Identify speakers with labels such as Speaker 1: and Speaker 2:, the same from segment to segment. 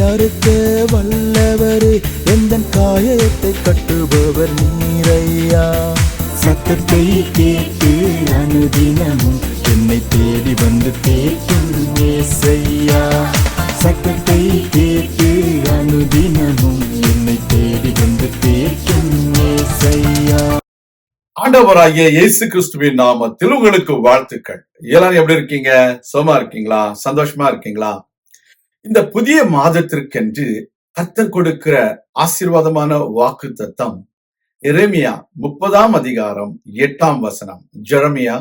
Speaker 1: அறுக்க வல்லவரே, எந்தன் காயத்தை கட்டுபவர் நீரையா. சத்தத்தை கேட்டு அனுதினமும் என்னை தேடி வந்து தேற்றும் ஏசையா. சத்தத்தை கேட்டு அனுதினமும் என்னை தேடி வந்து தேற்றும் ஏசையா.
Speaker 2: ஆண்டவராகிய இயேசு கிறிஸ்துவின் நாமத்தில் உங்களுக்கு வாழ்த்துக்கள். எல்லாரும் எப்படி இருக்கீங்க? சுகமா இருக்கீங்களா? சந்தோஷமா இருக்கீங்களா? இந்த புதிய மாதத்திற்கென்று கர்த்தர் கொடுக்கிற ஆசீர்வாதமான வாக்குத்தத்தம் எரேமியா 30ஆம் அதிகாரம் 8ஆம் வசனம். Jeremiah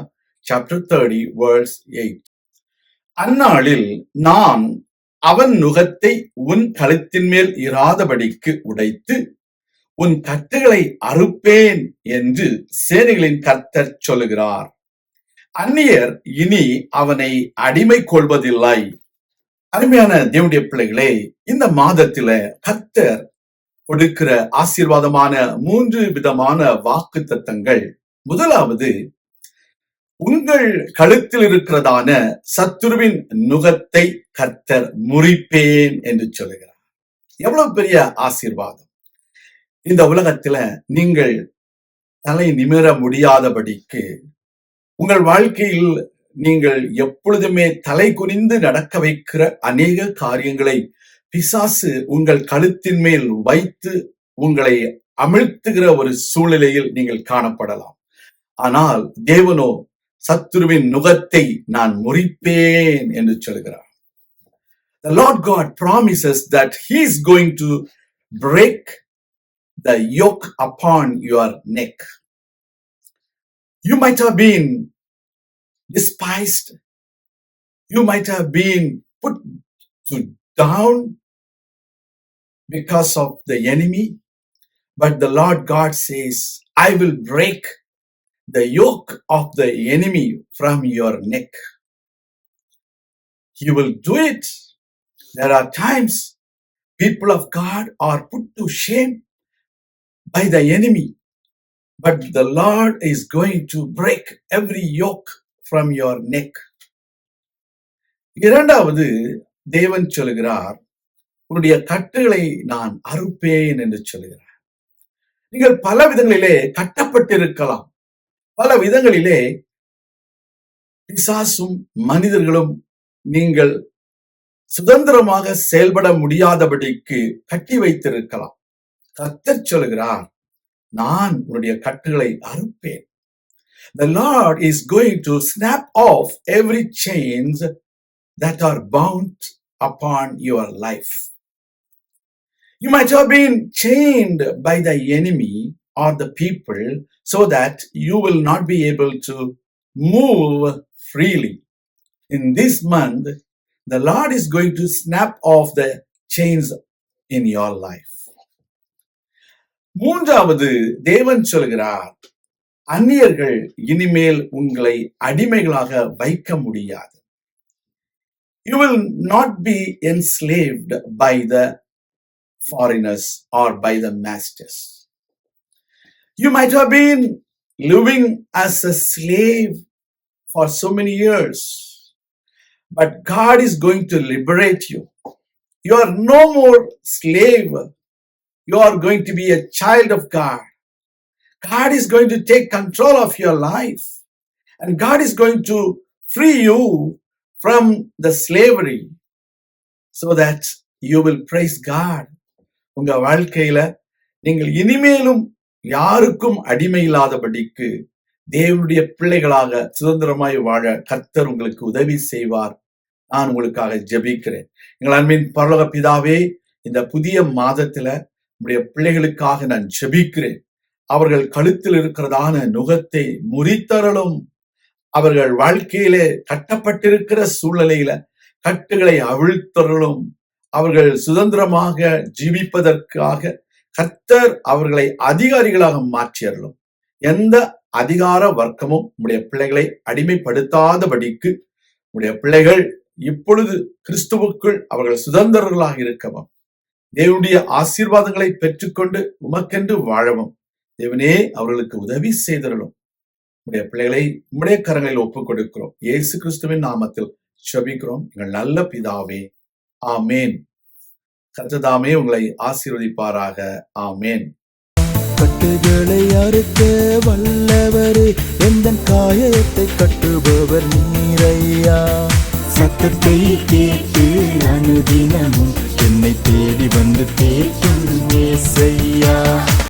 Speaker 2: chapter 30 verse 8. அந்நாளில் நான் அவன் நுகத்தை உன் கழுத்தின் மேல் இராதபடிக்கு உடைத்து உன் கட்டுகளை அறுப்பேன் என்று சேனைகளின் கர்த்தர் சொல்லுகிறார். அந்நியர் இனி அவனை அடிமை கொள்வதில்லை. அருமையான தேவனுடைய பிள்ளைகளே, இந்த மாதத்தில கர்த்தர் கொடுக்கிற ஆசீர்வாதமான 3 விதமான வாக்குத்தத்தங்கள். முதலாவது, உங்கள் கழுத்தில் இருக்கிறதான சத்துருவின் நுகத்தை கர்த்தர் முறிப்பேன் என்று சொல்லுகிறார். எவ்வளவு பெரிய ஆசீர்வாதம்! இந்த உலகத்துல நீங்கள் தலை நிமிர முடியாதபடிக்கு, உங்கள் வாழ்க்கையில் நீங்கள் எப்பொழுதுமே தலை குனிந்து நடக்க வைக்கிற அநேக காரியங்களை பிசாசு உங்கள் கழுத்தின் மேல் வைத்து உங்களை அமிழ்த்துகிற ஒரு சூழ்நிலையில் நீங்கள் காணப்படலாம். ஆனால் தேவனோ சத்துருவின் நுகத்தை நான் முறிப்பேன் என்று சொல்கிறார். The Lord God promises that He is going to break the yoke upon your neck. You might have been despised. You might have been put down because of the enemy. But the Lord God says, I will break the yoke of the enemy from your neck. He will do it. There are times people of God are put to shame by the enemy, but the Lord is going to break every yoke from your neck. இரண்டாவது, தேவன் சொல்கிறார், உன்னுடைய கட்டுகளை நான் அறுப்பேன் என்று சொல்கிறார். நீங்கள் பல விதங்களிலே கட்டப்பட்டிருக்கலாம். பல விதங்களிலே பிசாசும் மனிதர்களும் நீங்கள் சுதந்திரமாக செயல்பட முடியாதபடிக்கு கட்டி வைத்திருக்கலாம். கர்த்தர் சொல்கிறார், நான் உன்னுடைய கட்டுகளை அறுப்பேன். The Lord is going to snap off every chains that are bound upon your life. You might have been chained by the enemy or the people so that you will not be able to move freely. In this month, the Lord is going to snap off the chains in your life. மூன்றாவது, தேவன் சொல்கிறார், அந்நியர்கள் இனிமேல் உங்களை அடிமைகளாக வைக்க முடியாது. You will not be enslaved by the foreigners or by the masters. You might have been living as a slave for so many years, but God is going to liberate you. You are no more slave. You are going to be a child of God. God is going to take control of your life, and God is going to free you from the slavery so that you will praise God. உங்க வாழ்க்கையில நீங்கள் இனிமேலும் யாருக்கும் அடிமை இல்லாதபடிக்கு தேவனுடைய பிள்ளைகளாக சுதந்திரமாய் வாழ கர்த்தர் உங்களுக்கு உதவி செய்வார். நான் உங்களுக்காக ஜெபிக்கிறேன். எங்கள் அன்பின் பரலோக பிதாவே, இந்த புதிய மாதத்துல நம்முடைய பிள்ளைகளுக்காக நான் ஜெபிக்கிறேன். அவர்கள் கழுத்தில் இருக்கிறதான நுகத்தை முறித்தரலும், அவர்கள் வாழ்க்கையிலே கட்டப்பட்டிருக்கிற சூழ்நிலையில கட்டுகளை அவிழ்த்தரலும், அவர்கள் சுதந்திரமாக ஜீவிப்பதற்காக கர்த்தர் அவர்களை அதிகாரிகளாக மாற்றியறலும். எந்த அதிகார வர்க்கமும் உடைய பிள்ளைகளை அடிமைப்படுத்தாதபடிக்கு உடைய பிள்ளைகள் இப்பொழுது கிறிஸ்துவுக்குள் அவர்கள் சுதந்திரர்களாக இருக்கவும், தேவனுடைய ஆசீர்வாதங்களை பெற்றுக்கொண்டு உமக்கென்று வாழவும் தேவனே அவர்களுக்கு உதவி செய்தரலும். உடைய பிள்ளைகளை உம்முடைய கரங்களில் ஒப்புக் கொடுக்கிறோம். இயேசு கிறிஸ்துவின் நாமத்தில் ஜெபிக்கிறோம் எங்கள் நல்ல பிதாவே, ஆமேன். கர்த்தர் உங்களை ஆசீர்வதிப்பாராக. ஆமேன்.
Speaker 1: கட்டுகளை அறுக்க வல்லவரே, எந்தன் காயத்தை கட்டுபவர் நீரையா. சத்தத்தை கேட்டு